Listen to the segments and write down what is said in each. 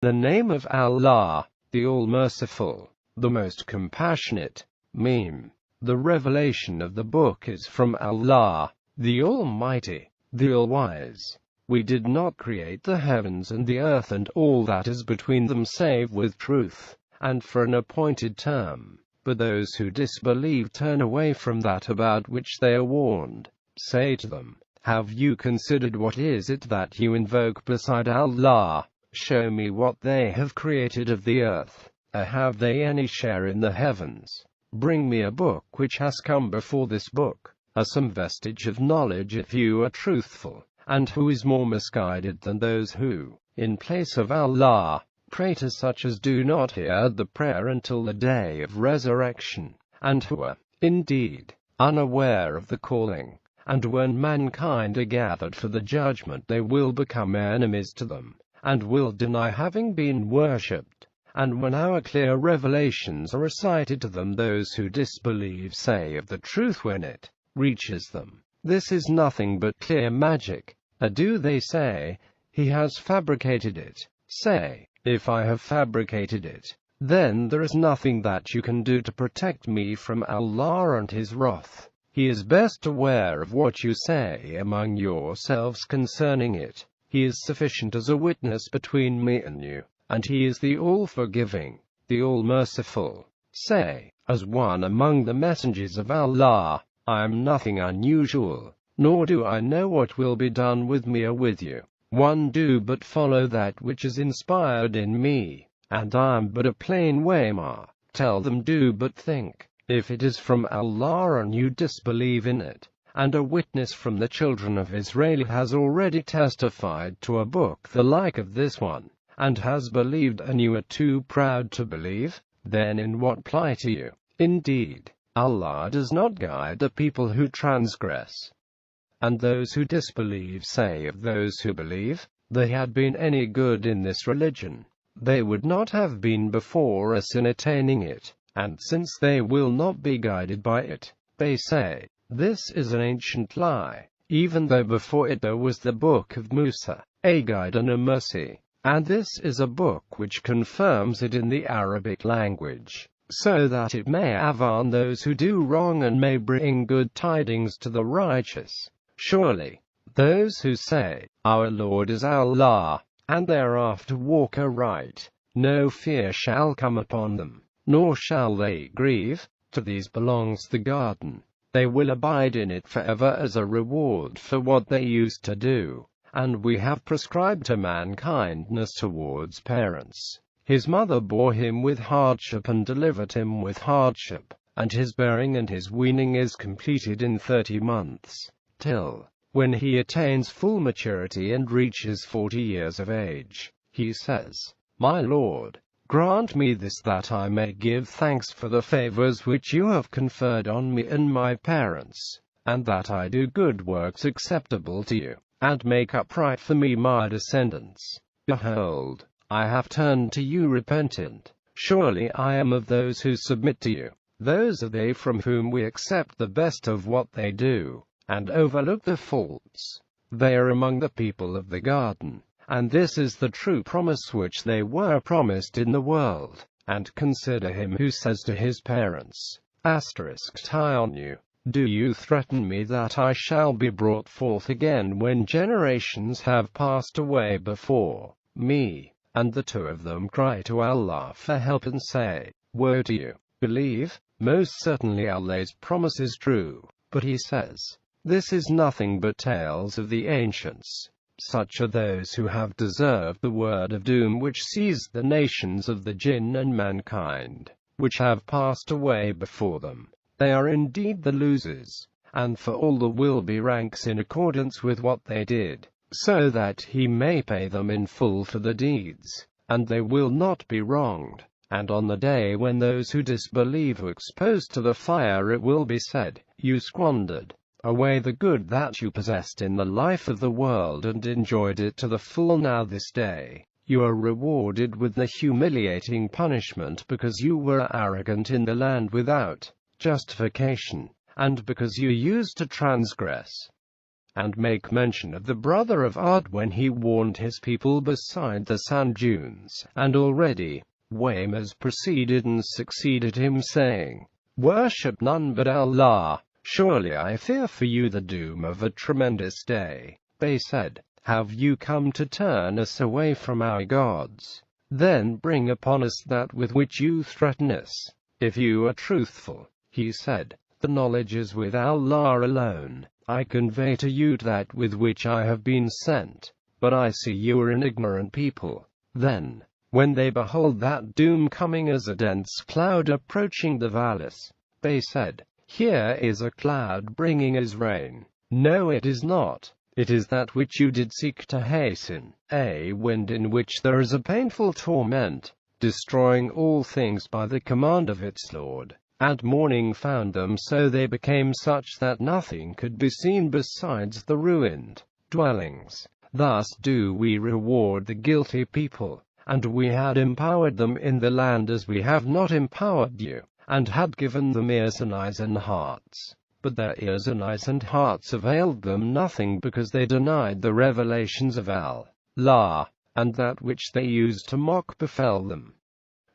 The name of Allah, the All-Merciful, the Most Compassionate. Meme. The revelation of the book is from Allah, the Almighty, the All-Wise. We did not create the heavens and the earth and all that is between them save with truth, and for an appointed term. But those who disbelieve turn away from that about which they are warned. Say to them, have you considered what is it that you invoke beside Allah? Show me what they have created of the earth. Have they any share in the heavens? Bring me a book which has come before this book, some vestige of knowledge if you are truthful. And who is more misguided than those who, in place of Allah, pray to such as do not hear the prayer until the day of resurrection, and who are, indeed, unaware of the calling. And when mankind are gathered for the judgment, they will become enemies to them, and will deny having been worshipped. And when our clear revelations are recited to them, those who disbelieve say of the truth when it reaches them, this is nothing but clear magic. Do they say, he has fabricated it? Say, if I have fabricated it, then there is nothing that you can do to protect me from Allah and his wrath. He is best aware of what you say among yourselves concerning it. He is sufficient as a witness between me and you, and he is the all-forgiving, the all-merciful. Say, as one among the messengers of Allah, I am nothing unusual, nor do I know what will be done with me or with you. One do but follow that which is inspired in me, and I am but a plain waymaker. Tell them do but think, if it is from Allah and you disbelieve in it, and a witness from the children of Israel has already testified to a book the like of this one, and has believed and you are too proud to believe, then in what plight are you? Indeed, Allah does not guide the people who transgress. And those who disbelieve say of those who believe, they had been any good in this religion, they would not have been before us in attaining it, and since they will not be guided by it, they say, this is an ancient lie, even though before it there was the book of Musa, a guide and a mercy, and this is a book which confirms it in the Arabic language, so that it may warn those who do wrong and may bring good tidings to the righteous. Surely, those who say, our Lord is Allah, and thereafter walk aright, no fear shall come upon them, nor shall they grieve. To these belongs the garden. They will abide in it forever as a reward for what they used to do. And we have prescribed to man kindness towards parents. His mother bore him with hardship and delivered him with hardship, and his bearing and his weaning is completed in 30 months. Till, when he attains full maturity and reaches 40 years of age, he says, my Lord, grant me this that I may give thanks for the favors which you have conferred on me and my parents, and that I do good works acceptable to you, and make upright for me my descendants. Behold, I have turned to you repentant. Surely I am of those who submit to you. Those are they from whom we accept the best of what they do, and overlook the faults. They are among the people of the garden, and this is the true promise which they were promised in the world. And consider him who says to his parents, tie on you, do you threaten me that I shall be brought forth again when generations have passed away before me? And the two of them cry to Allah for help and say, woe to you, believe, most certainly Allah's promise is true. But he says, this is nothing but tales of the ancients. Such are those who have deserved the word of doom which seized the nations of the jinn and mankind, which have passed away before them. They are indeed the losers, and for all there will be ranks in accordance with what they did, so that he may pay them in full for the deeds, and they will not be wronged. And on the day when those who disbelieve are exposed to the fire, it will be said, you squandered away the good that you possessed in the life of the world and enjoyed it to the full. Now this day, you are rewarded with the humiliating punishment because you were arrogant in the land without justification, and because you used to transgress. and make mention of the brother of Ad when he warned his people beside the sand dunes. And already Waymas proceeded and succeeded him, saying, "Worship none but Allah. Surely I fear for you the doom of a tremendous day." They said, "Have you come to turn us away from our gods? Then bring upon us that with which you threaten us, if you are truthful." He said, "The knowledge is with Allah alone. I convey to you that with which I have been sent, but I see you are an ignorant people." Then, when they behold that doom coming as a dense cloud approaching the valleys, they said, "Here is a cloud bringing us rain." No, it is not. It is that which you did seek to hasten, a wind in which there is a painful torment, destroying all things by the command of its Lord. And morning found them so they became such that nothing could be seen besides the ruined dwellings. Thus do we reward the guilty people, and we had empowered them in the land as we have not empowered you, and had given them ears and eyes and hearts. But their ears and eyes and hearts availed them nothing, because they denied the revelations of Allah, and that which they used to mock befell them.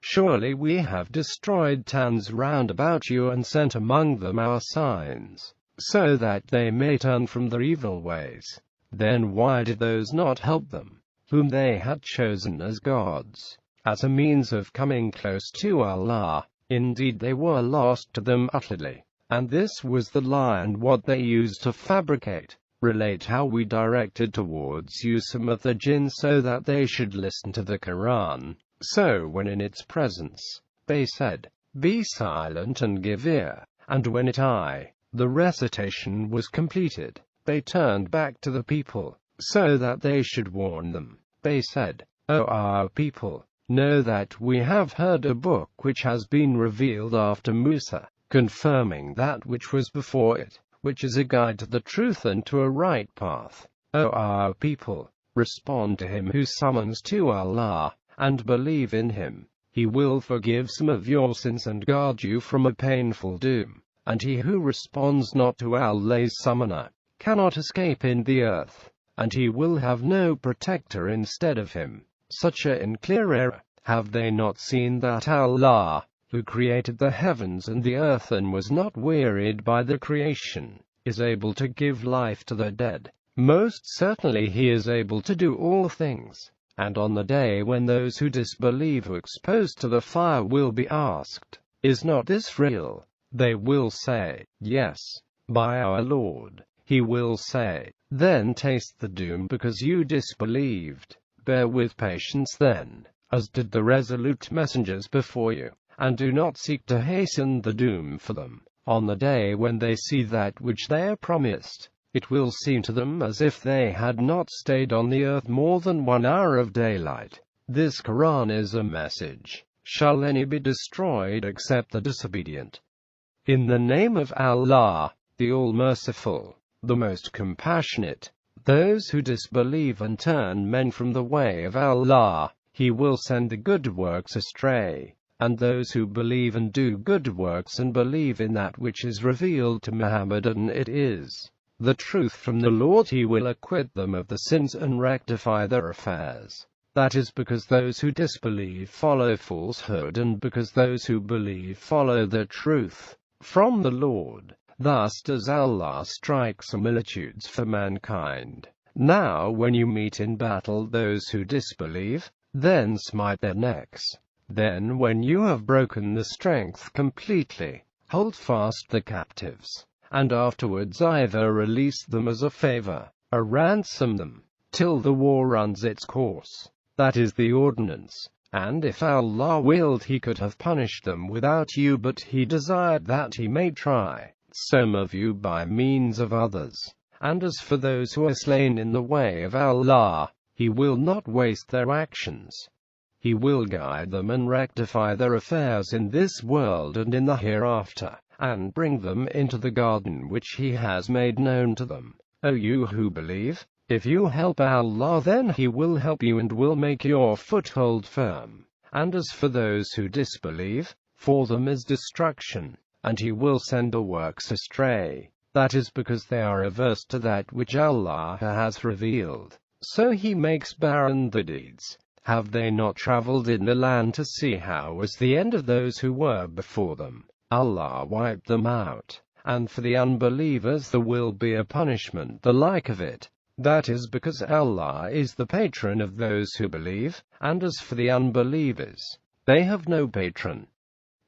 Surely we have destroyed towns round about you and sent among them our signs, so that they may turn from their evil ways. Then why did those not help them, whom they had chosen as gods, as a means of coming close to Allah? Indeed, they were lost to them utterly. And this was the lie and what they used to fabricate. Relate how we directed towards you some of the jinn so that they should listen to the Quran. So when in its presence, they said, "Be silent and give ear." And when the recitation was completed, they turned back to the people, so that they should warn them. They said, "O our people, know that we have heard a book which has been revealed after Musa, confirming that which was before it, which is a guide to the truth and to a right path. O our people, respond to him who summons to Allah, and believe in him. He will forgive some of your sins and guard you from a painful doom. And he who responds not to Allah's summoner cannot escape in the earth, and he will have no protector instead of him." Such a in clear error. Have they not seen that Allah, who created the heavens and the earth and was not wearied by the creation, is able to give life to the dead? Most certainly he is able to do all things. And on the day when those who disbelieve are exposed to the fire will be asked, "Is not this real?" They will say, "Yes, by our Lord." He will say, "Then taste the doom because you disbelieved." Bear with patience then, as did the resolute messengers before you, and do not seek to hasten the doom for them. On the day when they see that which they are promised, it will seem to them as if they had not stayed on the earth more than 1 hour of daylight. This Quran is a message. Shall any be destroyed except the disobedient? In the name of Allah, the All-Merciful, the Most Compassionate. Those who disbelieve and turn men from the way of Allah, He will send the good works astray. And those who believe and do good works and believe in that which is revealed to Muhammad, and it is the truth from the Lord, He will acquit them of the sins and rectify their affairs. That is because those who disbelieve follow falsehood, and because those who believe follow the truth from the Lord. Thus does Allah strike similitudes for mankind. Now when you meet in battle those who disbelieve, then smite their necks. Then when you have broken the strength completely, hold fast the captives, and afterwards either release them as a favor, or ransom them, till the war runs its course. That is the ordinance. And if Allah willed, He could have punished them without you, but He desired that He may try some of you by means of others. And as for those who are slain in the way of Allah, He will not waste their actions. He will guide them and rectify their affairs in this world and in the hereafter, and bring them into the garden which He has made known to them. O you who believe, if you help Allah, then He will help you and will make your foothold firm. And as for those who disbelieve, for them is destruction, and He will send the works astray. That is because they are averse to that which Allah has revealed. So He makes barren the deeds. Have they not traveled in the land to see how was the end of those who were before them? Allah wiped them out, and for the unbelievers there will be a punishment the like of it. That is because Allah is the patron of those who believe, and as for the unbelievers, they have no patron.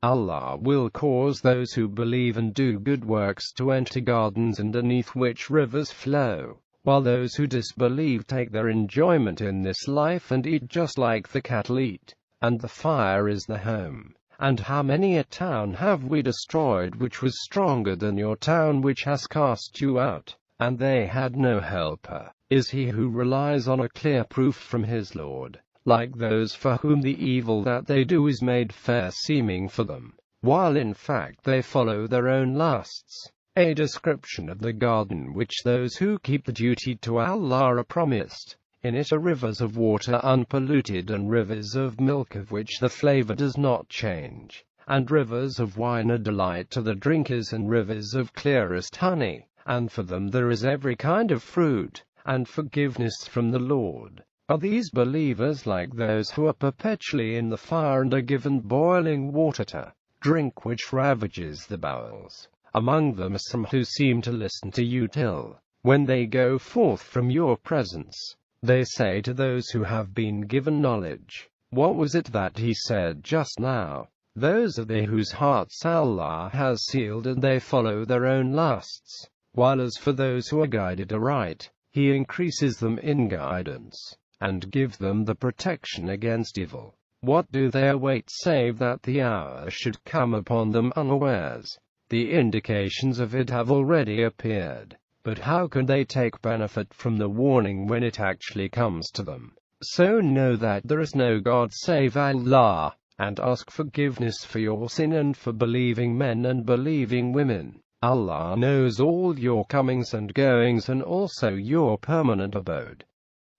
Allah will cause those who believe and do good works to enter gardens underneath which rivers flow, while those who disbelieve take their enjoyment in this life and eat just like the cattle eat, and the fire is the home. And how many a town have we destroyed which was stronger than your town which has cast you out, and they had no helper? Is he who relies on a clear proof from his Lord, like those for whom the evil that they do is made fair seeming for them, while in fact they follow their own lusts? A description of the garden which those who keep the duty to Allah are promised. In it are rivers of water unpolluted, and rivers of milk of which the flavor does not change, and rivers of wine a delight to the drinkers, and rivers of clearest honey, and for them there is every kind of fruit, and forgiveness from the Lord. Are these believers like those who are perpetually in the fire and are given boiling water to drink which ravages the bowels? Among them are some who seem to listen to you till, when they go forth from your presence, they say to those who have been given knowledge, "What was it that he said just now?" Those are they whose hearts Allah has sealed, and they follow their own lusts. While as for those who are guided aright, He increases them in guidance, and gives them the protection against evil. What do they await save that the hour should come upon them unawares? The indications of it have already appeared, but how can they take benefit from the warning when it actually comes to them? So know that there is no God save Allah, and ask forgiveness for your sin and for believing men and believing women. Allah knows all your comings and goings, and also your permanent abode.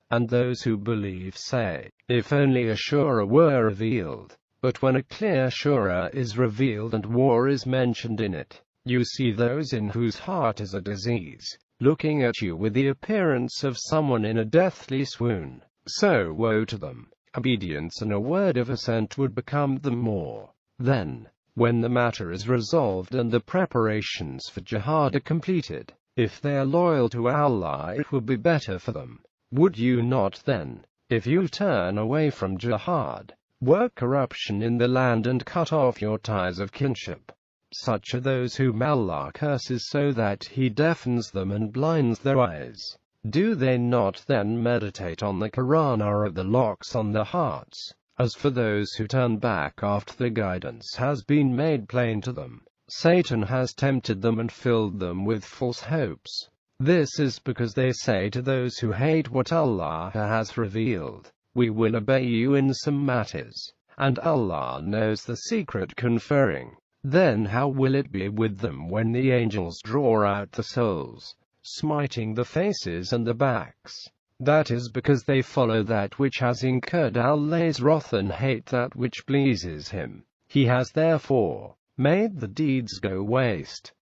And those who believe say, if only a surah were revealed. But when a clear surah is revealed and war is mentioned in it, you see those in whose heart is a disease, looking at you with the appearance of someone in a deathly swoon. So woe to them. Obedience and a word of assent would become them more. Then, when the matter is resolved and the preparations for jihad are completed, if they are loyal to Allah, it will be better for them. Would you not then, if you turn away from jihad, work corruption in the land and cut off your ties of kinship? Such are those whom Allah curses so that He deafens them and blinds their eyes. Do they not then meditate on the Quran, or of the locks on their hearts? As for those who turn back after the guidance has been made plain to them, Satan has tempted them and filled them with false hopes. This is because they say to those who hate what Allah has revealed, we will obey you in some matters, and Allah knows the secret conferring. Then how will it be with them when the angels draw out the souls, smiting the faces and the backs? That is because they follow that which has incurred Allah's wrath and hate that which pleases Him. He has therefore made the deeds go waste.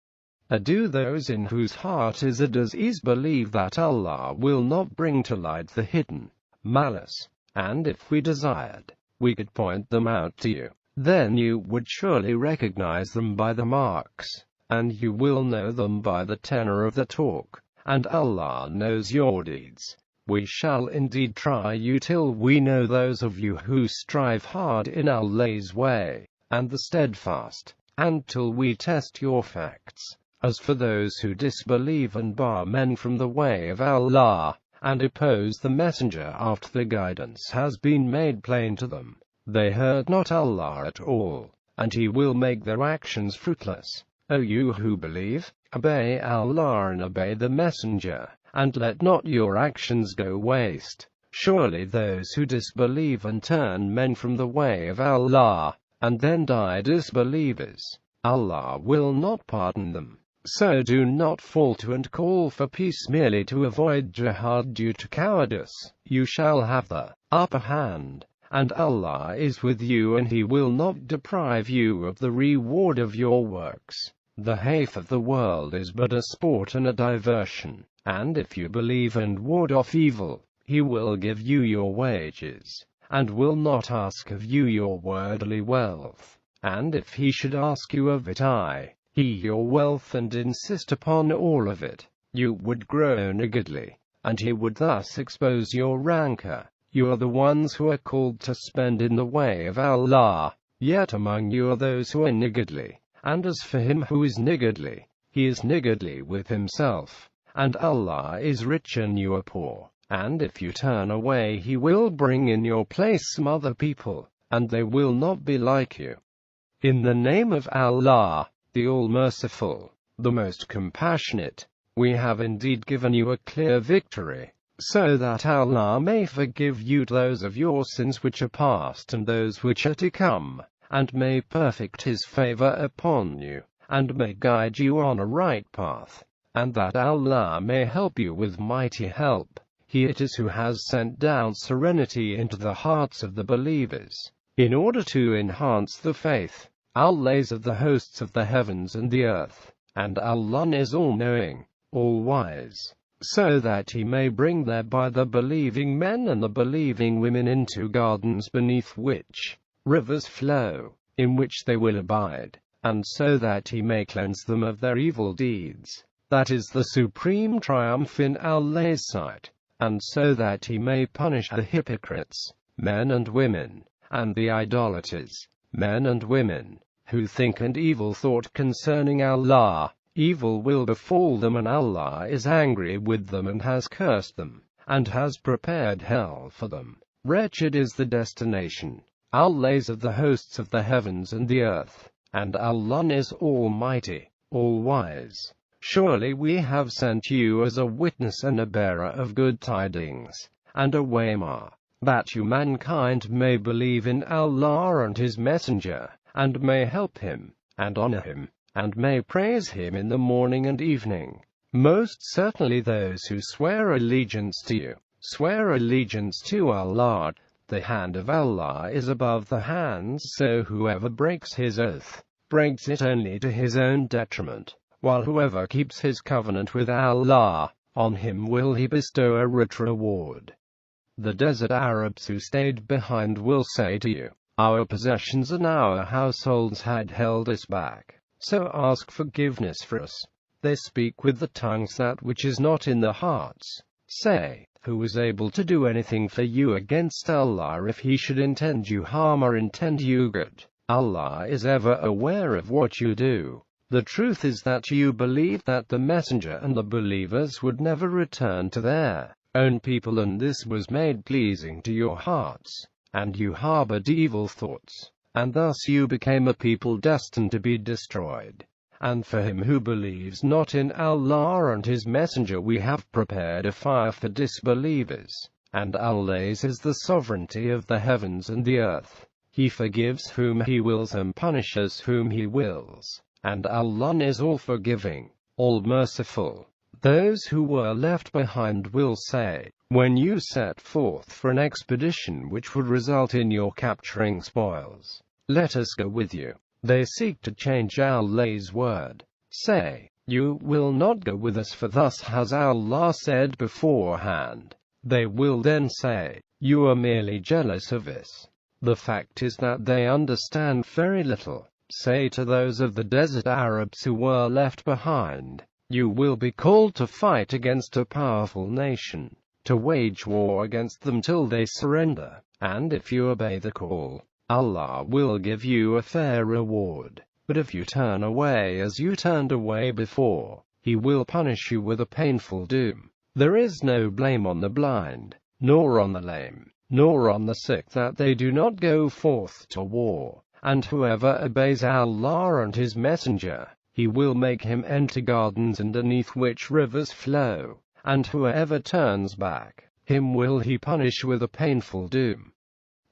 Do those in whose heart is a disease believe that Allah will not bring to light the hidden malice? And if we desired, we could point them out to you. Then you would surely recognize them by the marks, and you will know them by the tenor of the talk, and Allah knows your deeds. We shall indeed try you till we know those of you who strive hard in Allah's way, and the steadfast, and till we test your facts. As for those who disbelieve and bar men from the way of Allah, and oppose the Messenger after the guidance has been made plain to them, they heard not Allah at all, and He will make their actions fruitless. O you who believe, obey Allah and obey the Messenger, and let not your actions go waste. Surely those who disbelieve and turn men from the way of Allah, and then die disbelievers, Allah will not pardon them. So do not fall to and call for peace merely to avoid jihad due to cowardice. You shall have the upper hand, and Allah is with you, and He will not deprive you of the reward of your works. The half of the world is but a sport and a diversion, and if you believe and ward off evil, he will give you your wages, and will not ask of you your worldly wealth. And if he should ask you of it, he your wealth, and insist upon all of it, you would grow niggardly, and he would thus expose your rancor. You are the ones who are called to spend in the way of Allah, yet among you are those who are niggardly. And as for him who is niggardly, he is niggardly with himself, and Allah is rich and you are poor. And if you turn away, he will bring in your place some other people, and they will not be like you. In the name of Allah, the All-Merciful, the Most Compassionate, we have indeed given you a clear victory, so that Allah may forgive you those of your sins which are past and those which are to come, and may perfect his favor upon you, and may guide you on a right path, and that Allah may help you with mighty help. He it is who has sent down serenity into the hearts of the believers, in order to enhance the faith. Allah is of the hosts of the heavens and the earth, and Allah is all-knowing, all-wise, so that he may bring thereby the believing men and the believing women into gardens beneath which rivers flow, in which they will abide, and so that he may cleanse them of their evil deeds. That is the supreme triumph in Allah's sight, and so that he may punish the hypocrites, men and women, and the idolaters, men and women, who think an evil thought concerning Allah. Evil will befall them, and Allah is angry with them and has cursed them, and has prepared hell for them. Wretched is the destination. Allah is of the hosts of the heavens and the earth, and Allah is almighty, all-wise. Surely we have sent you as a witness and a bearer of good tidings, and a waymaker, that you mankind may believe in Allah and his messenger, and may help him, and honor him, and may praise him in the morning and evening. Most certainly those who swear allegiance to you, swear allegiance to Allah. The hand of Allah is above the hands, so whoever breaks his oath, breaks it only to his own detriment, while whoever keeps his covenant with Allah, on him will he bestow a rich reward. The desert Arabs who stayed behind will say to you, our possessions and our households had held us back, so ask forgiveness for us. They speak with the tongues that which is not in the hearts. Say, who is able to do anything for you against Allah if he should intend you harm or intend you good? Allah is ever aware of what you do. The truth is that you believe that the messenger and the believers would never return to their own people, and this was made pleasing to your hearts, and you harbored evil thoughts, and thus you became a people destined to be destroyed. And for him who believes not in Allah and his messenger we have prepared a fire for disbelievers, and Allah's is the sovereignty of the heavens and the earth. He forgives whom he wills and punishes whom he wills, and Allah is all-forgiving, all-merciful. Those who were left behind will say, when you set forth for an expedition which would result in your capturing spoils, let us go with you. They seek to change Allah's word. Say, you will not go with us, for thus has Allah said beforehand. They will then say, you are merely jealous of us. The fact is that they understand very little. Say to those of the desert Arabs who were left behind, you will be called to fight against a powerful nation, to wage war against them till they surrender, and if you obey the call, Allah will give you a fair reward. But if you turn away as you turned away before, he will punish you with a painful doom. There is no blame on the blind, nor on the lame, nor on the sick that they do not go forth to war. And whoever obeys Allah and his messenger, he will make him enter gardens underneath which rivers flow. And whoever turns back, him will he punish with a painful doom.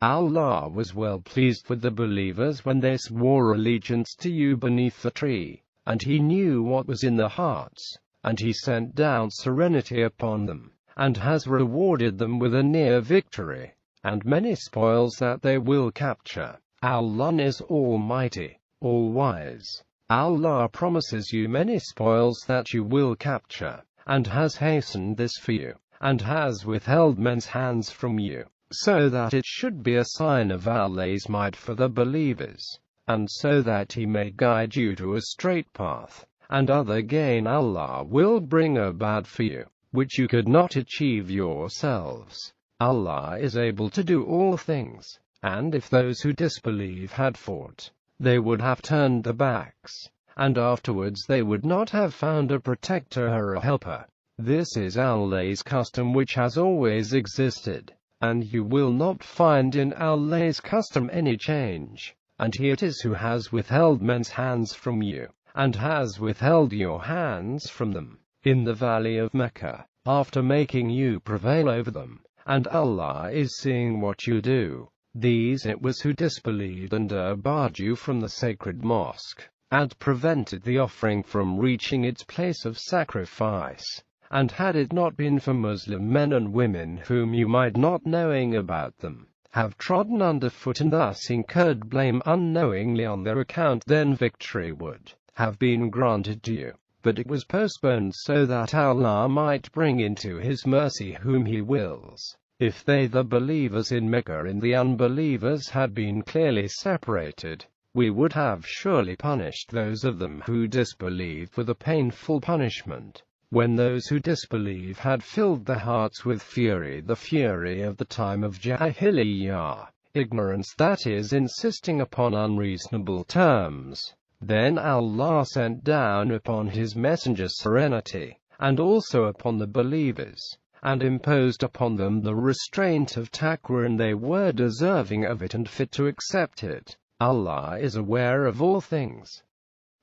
Allah was well pleased with the believers when they swore allegiance to you beneath the tree, and he knew what was in their hearts, and he sent down serenity upon them, and has rewarded them with a near victory, and many spoils that they will capture. Allah is almighty, all-wise. Allah promises you many spoils that you will capture, and has hastened this for you, and has withheld men's hands from you, so that it should be a sign of Allah's might for the believers, and so that He may guide you to a straight path, and other gain Allah will bring about for you, which you could not achieve yourselves. Allah is able to do all things, and if those who disbelieve had fought, they would have turned their backs, and afterwards they would not have found a protector or a helper. This is Allah's custom which has always existed, and you will not find in Allah's custom any change. And He it is who has withheld men's hands from you, and has withheld your hands from them, in the valley of Mecca, after making you prevail over them, and Allah is seeing what you do. These it was who disbelieved and barred you from the sacred mosque, and prevented the offering from reaching its place of sacrifice. And had it not been for Muslim men and women whom you might not knowing about them, have trodden underfoot and thus incurred blame unknowingly on their account, then victory would have been granted to you. But it was postponed so that Allah might bring into His mercy whom He wills. If they, the believers in Mecca and the unbelievers, had been clearly separated, we would have surely punished those of them who disbelieved with a painful punishment. When those who disbelieve had filled their hearts with fury, the fury of the time of Jahiliyyah, ignorance, that is, insisting upon unreasonable terms, then Allah sent down upon His messenger serenity, and also upon the believers, and imposed upon them the restraint of taqwa, and they were deserving of it and fit to accept it. Allah is aware of all things.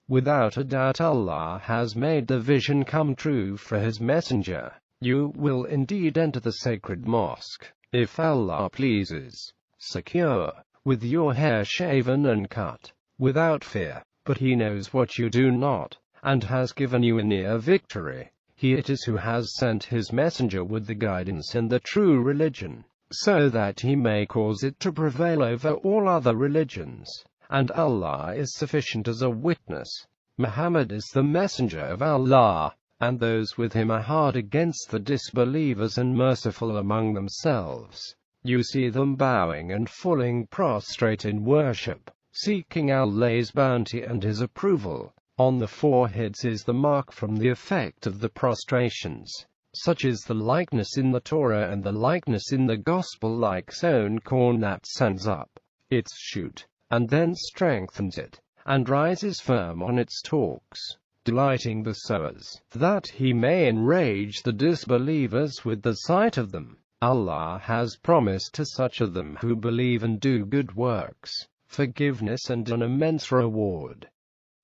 Without a doubt Allah has made the vision come true for His messenger. You will indeed enter the sacred mosque, if Allah pleases, secure, with your hair shaven and cut, without fear, but He knows what you do not, and has given you a near victory. He it is who has sent His messenger with the guidance and the true religion, so that He may cause it to prevail over all other religions. And Allah is sufficient as a witness. Muhammad is the messenger of Allah, and those with him are hard against the disbelievers and merciful among themselves. You see them bowing and falling prostrate in worship, seeking Allah's bounty and His approval. On the foreheads is the mark from the effect of the prostrations. Such is the likeness in the Torah and the likeness in the Gospel, like sown corn that sends up its shoot, and then strengthens it, and rises firm on its stalks, delighting the sowers, that He may enrage the disbelievers with the sight of them. Allah has promised to such of them who believe and do good works, forgiveness and an immense reward.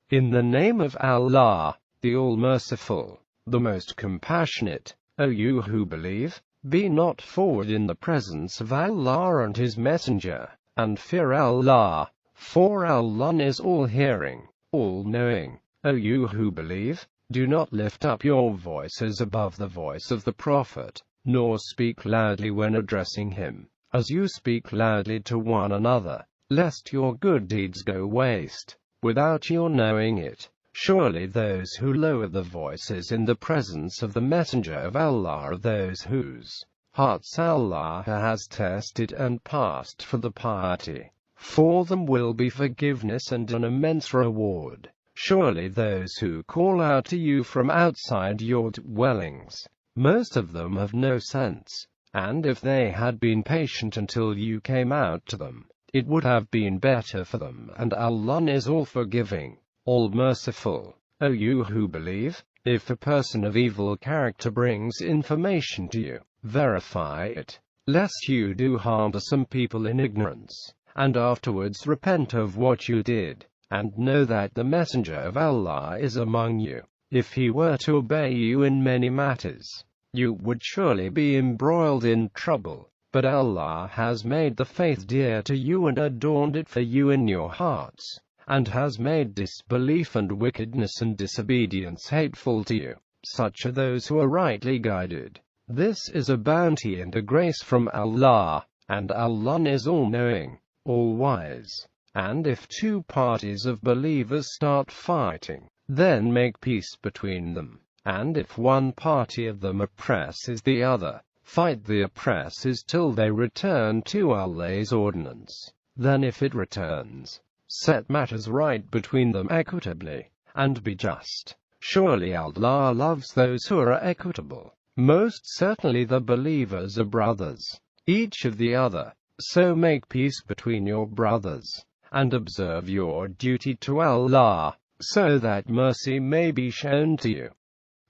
In the name of Allah, the All-Merciful, the Most Compassionate, O you who believe, be not forward in the presence of Allah and His Messenger, and fear Allah, for Allah is all-hearing, all-knowing. O you who believe, do not lift up your voices above the voice of the Prophet, nor speak loudly when addressing him, as you speak loudly to one another, lest your good deeds go waste, without your knowing it. Surely those who lower the voices in the presence of the Messenger of Allah are those whose hearts Allah has tested and passed for the piety. For them will be forgiveness and an immense reward. Surely those who call out to you from outside your dwellings, most of them have no sense, and if they had been patient until you came out to them, it would have been better for them, and Allah is all-forgiving, all-merciful. O you who believe, if a person of evil character brings information to you, verify it, lest you do harm to some people in ignorance, and afterwards repent of what you did, and know that the Messenger of Allah is among you. If he were to obey you in many matters, you would surely be embroiled in trouble. But Allah has made the faith dear to you and adorned it for you in your hearts, and has made disbelief and wickedness and disobedience hateful to you. Such are those who are rightly guided. This is a bounty and a grace from Allah, and Allah is all-knowing, all-wise. And if two parties of believers start fighting, then make peace between them. And if one party of them oppresses the other, fight the oppressors till they return to Allah's ordinance. Then if it returns, set matters right between them equitably, and be just. Surely Allah loves those who are equitable. Most certainly the believers are brothers, each of the other. So make peace between your brothers, and observe your duty to Allah, so that mercy may be shown to you.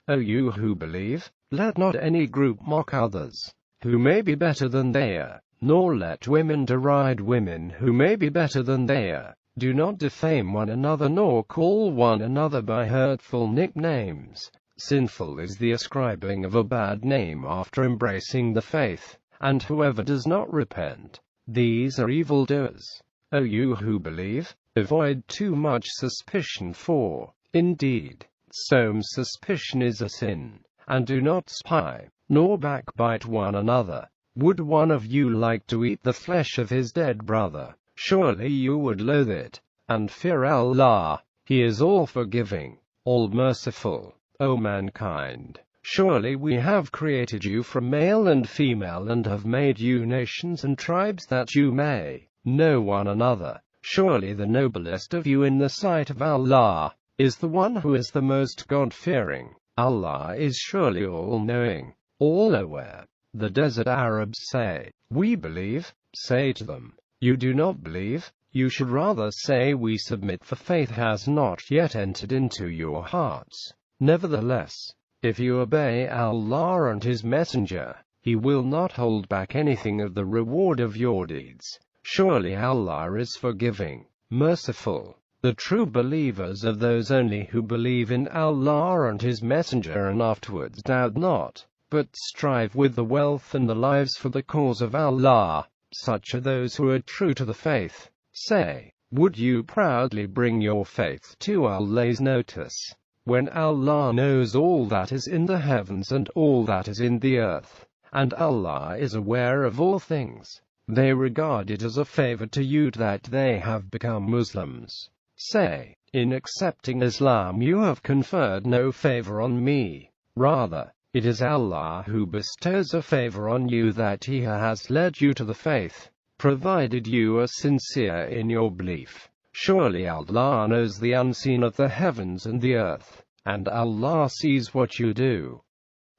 O you who believe, let not any group mock others, who may be better than they are, nor let women deride women who may be better than they are. Do not defame one another nor call one another by hurtful nicknames. Sinful is the ascribing of a bad name after embracing the faith, and whoever does not repent, these are evildoers. O you who believe, avoid too much suspicion, for, indeed, some suspicion is a sin. And do not spy, nor backbite one another. Would one of you like to eat the flesh of his dead brother? Surely you would loathe it. And fear Allah, He is all forgiving, all merciful. O mankind, surely we have created you from male and female and have made you nations and tribes that you may know one another. Surely the noblest of you in the sight of Allah is the one who is the most God-fearing. Allah is surely all-knowing, all-aware. The desert Arabs say, "We believe." Say to them, "You do not believe. You should rather say, we submit, for faith has not yet entered into your hearts. Nevertheless, if you obey Allah and His Messenger, He will not hold back anything of the reward of your deeds. Surely Allah is forgiving, merciful." The true believers are those only who believe in Allah and His Messenger and afterwards doubt not, but strive with the wealth and the lives for the cause of Allah. Such are those who are true to the faith. Say, would you proudly bring your faith to Allah's notice, when Allah knows all that is in the heavens and all that is in the earth, and Allah is aware of all things? They regard it as a favor to you that they have become Muslims. Say, in accepting Islam you have conferred no favor on me. Rather, it is Allah who bestows a favor on you, that He has led you to the faith, provided you are sincere in your belief. Surely Allah knows the unseen of the heavens and the earth, and Allah sees what you do.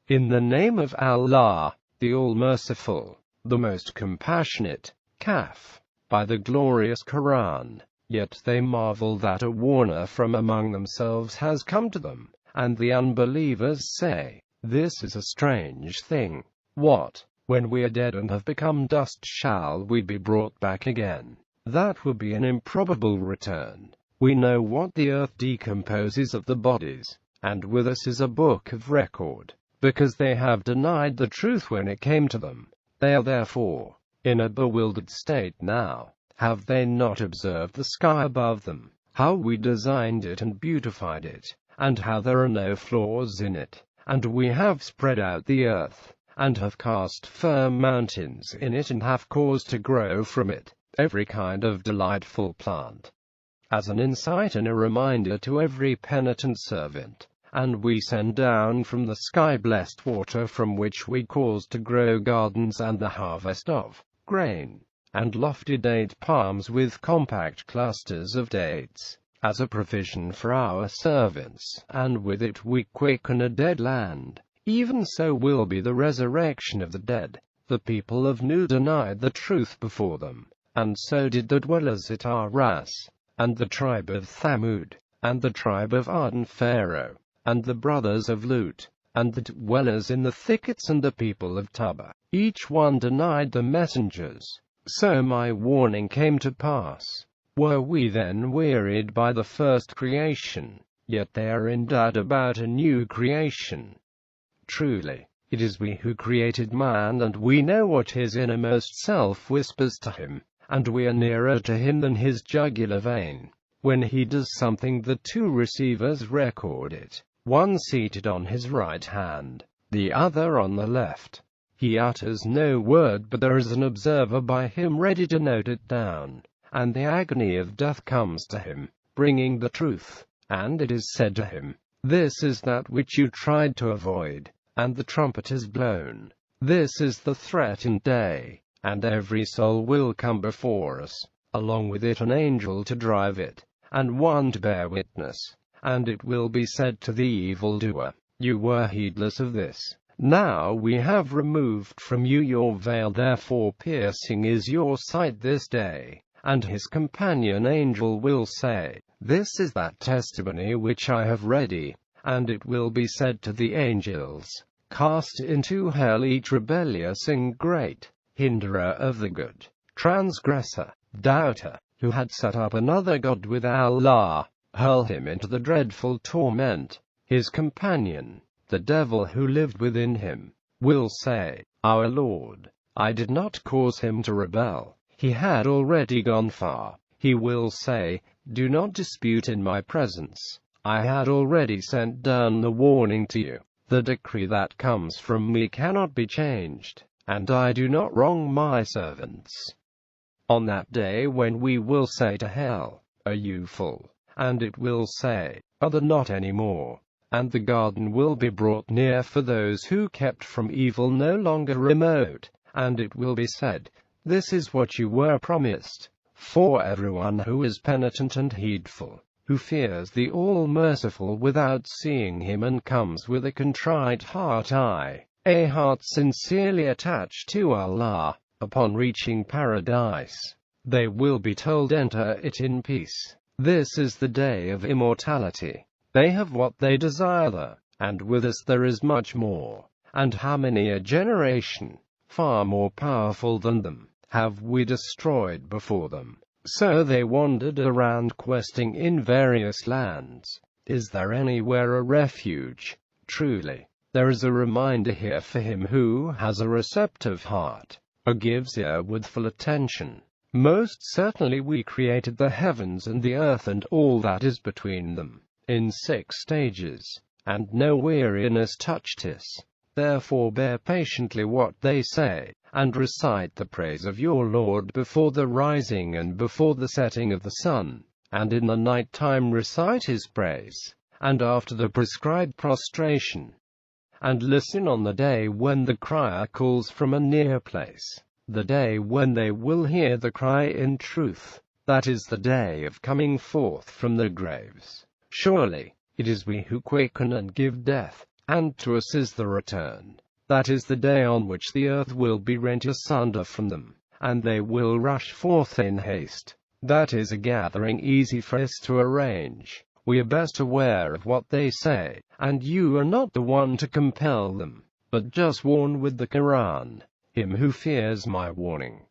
In the name of Allah, the All-Merciful, the Most Compassionate. Kaf. By the glorious Quran. Yet they marvel that a warner from among themselves has come to them, and the unbelievers say, "This is a strange thing. What, when we are dead and have become dust, shall we be brought back again? That would be an improbable return. We know what the earth decomposes of the bodies, and with us is a book of record, because they have denied the truth when it came to them. They are therefore in a bewildered state now. Have they not observed the sky above them, how we designed it and beautified it, and how there are no flaws in it? And we have spread out the earth, and have cast firm mountains in it, and have caused to grow from it every kind of delightful plant, as an insight and a reminder to every penitent servant. And we send down from the sky blessed water, from which we cause to grow gardens and the harvest of grain, and lofty date palms with compact clusters of dates, as a provision for our servants, and with it we quicken a dead land. Even so will be the resurrection of the dead. The people of Nu denied the truth before them, and so did the dwellers at Aras, and the tribe of Thamud, and the tribe of Ad and Pharaoh, and the brothers of Lut, and the dwellers in the thickets, and the people of Tubba. Each one denied the messengers. So my warning came to pass. Were we then wearied by the first creation? Yet they are in doubt about a new creation. Truly, it is we who created man, and we know what his innermost self whispers to him, and we are nearer to him than his jugular vein. When he does something, the two receivers record it, one seated on his right hand, the other on the left. He utters no word, but there is an observer by him ready to note it down. and the agony of death comes to him, bringing the truth. And it is said to him, this is that which you tried to avoid, and the trumpet is blown. This is the threatened day, and every soul will come before us, along with it an angel to drive it, and one to bear witness. And it will be said to the evildoer, you were heedless of this. Now we have removed from you your veil, therefore piercing is your sight this day. And his companion angel will say, this is that testimony which I have ready. And it will be said to the angels, cast into hell each rebellious and great hinderer of the good, transgressor, doubter, who had set up another god with Allah, hurl him into the dreadful torment. His companion, the devil who lived within him, will say, our Lord, I did not cause him to rebel. He had already gone far. He will say, do not dispute in my presence. I had already sent down the warning to you. The decree that comes from me cannot be changed, and I do not wrong my servants. On that day when we will say to hell, are you full? And it will say, other not any more. And the garden will be brought near for those who kept from evil no longer remote. And it will be said, this is what you were promised. For everyone who is penitent and heedful, who fears the All-Merciful without seeing him and comes with a contrite heart, a heart sincerely attached to Allah, upon reaching paradise, they will be told enter it in peace. This is the day of immortality. They have what they desire, and with us there is much more. And how many a generation, far more powerful than them, have we destroyed before them? So they wandered around questing in various lands. Is there anywhere a refuge? Truly, there is a reminder here for him who has a receptive heart, or gives ear with full attention. Most certainly we created the heavens and the earth and all that is between them, in 6 stages, and no weariness touched us. Therefore bear patiently what they say, and recite the praise of your Lord before the rising and before the setting of the sun, and in the night time recite his praise, and after the prescribed prostration. And listen on the day when the crier calls from a near place, the day when they will hear the cry in truth, that is the day of coming forth from the graves. Surely, it is we who quicken and give death, and to us is the return. That is the day on which the earth will be rent asunder from them, and they will rush forth in haste. That is a gathering easy for us to arrange. We are best aware of what they say, and you are not the one to compel them, but just warn with the Quran, him who fears my warning.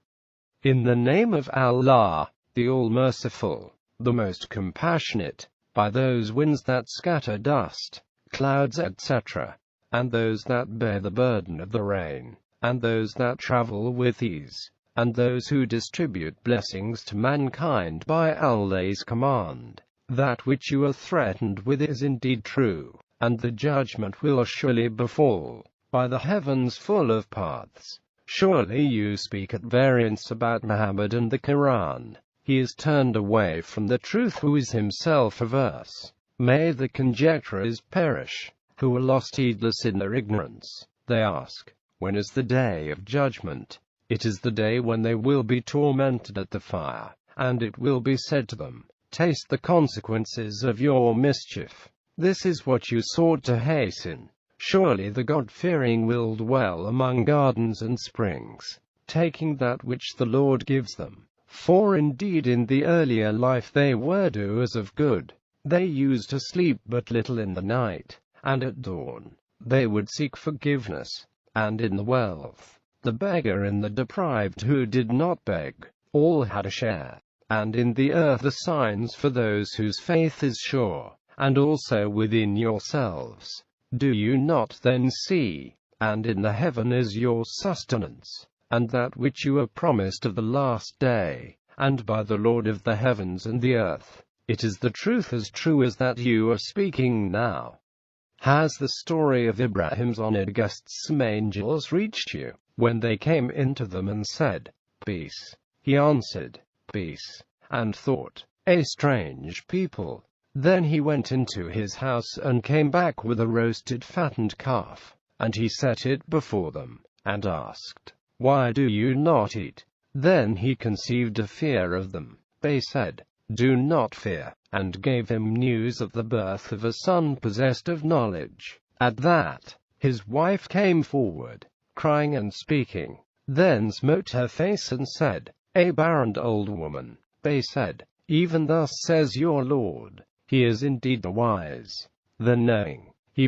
In the name of Allah, the All-Merciful, the Most Compassionate, by those winds that scatter dust, clouds, etc., and those that bear the burden of the rain, and those that travel with ease, and those who distribute blessings to mankind by Allah's command. That which you are threatened with is indeed true, and the judgment will surely befall, by the heavens full of paths. Surely you speak at variance about Muhammad and the Quran. He is turned away from the truth who is himself averse. May the conjecturers perish, who are lost heedless in their ignorance. They ask, when is the day of judgment? It is the day when they will be tormented at the fire, and it will be said to them, taste the consequences of your mischief. This is what you sought to hasten. Surely the God-fearing will dwell among gardens and springs, taking that which the Lord gives them. For indeed in the earlier life they were doers of good. They used to sleep but little in the night, and at dawn they would seek forgiveness. And in the wealth, the beggar and the deprived who did not beg, all had a share. And in the earth the signs for those whose faith is sure, and also within yourselves. Do you not then see? And in the heaven is your sustenance, and that which you are promised of the last day, and by the Lord of the heavens and the earth, it is the truth as true as that you are speaking now. Has the story of Ibrahim's honored guests some angels reached you, when they came into them and said, peace? He answered, peace, and thought, "A strange people." Then he went into his house and came back with a roasted fattened calf, and he set it before them, and asked, "Why do you not eat?" Then he conceived a fear of them. They said, "Do not fear," and gave him news of the birth of a son possessed of knowledge. At that, his wife came forward, crying and speaking, then smote her face and said, "A barren old woman." They said, "Even thus says your Lord, he is indeed the wise, the knowing."